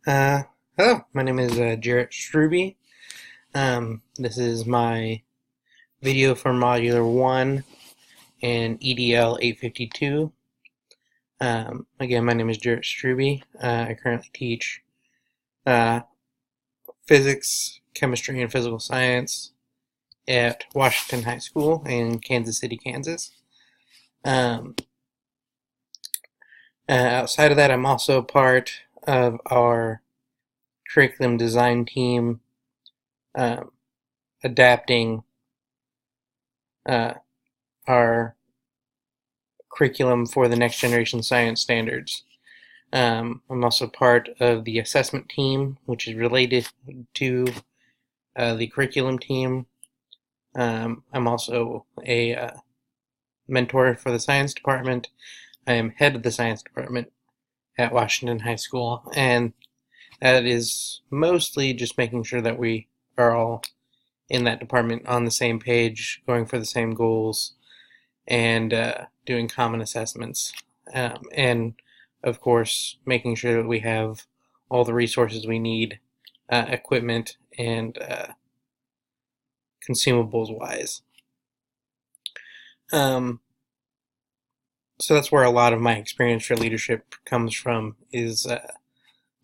Uh, Hello, my name is Jarrett Struby. This is my video for Modular 1 and EDL852. Again, my name is Jarrett Struby. I currently teach uh, physics, chemistry, and physical science at Washington High School in Kansas City, Kansas. Um, Outside of that, I'm also part of our curriculum design team, um, adapting uh, our curriculum for the next generation science standards. I'm also part of the assessment team, which is related to the curriculum team. I'm also a mentor for the science department. I am head of the science department at Washington High School, and that is mostly just making sure that we are all in that department on the same page, going for the same goals, and doing common assessments. And of course, making sure that we have all the resources we need, equipment and consumables wise. Um, so that's where a lot of my experience for leadership comes from, is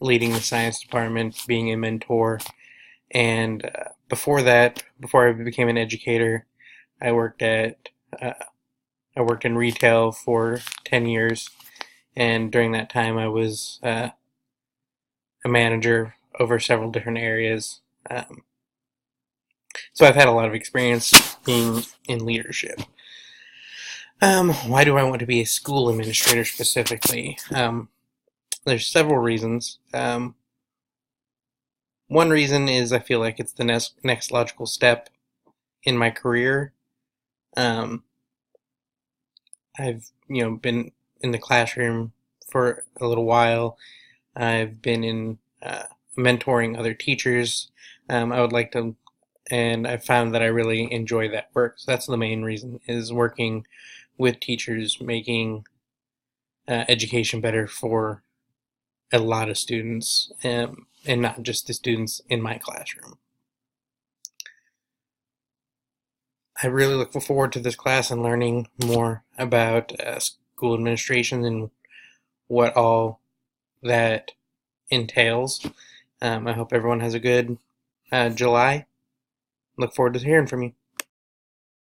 leading the science department, being a mentor. And before that, before I became an educator, I worked at I worked in retail for 10 years, and during that time I was a manager over several different areas. So I've had a lot of experience being in leadership. Why do I want to be a school administrator specifically? There's several reasons. One reason is I feel like it's the next logical step in my career. Um, I've been in the classroom for a little while. I've been in mentoring other teachers. I would like to, and I found that I really enjoy that work. So that's the main reason, is working with teachers, making education better for a lot of students, and not just the students in my classroom. I really look forward to this class and learning more about school administration and what all that entails. I hope everyone has a good July. Look forward to hearing from you.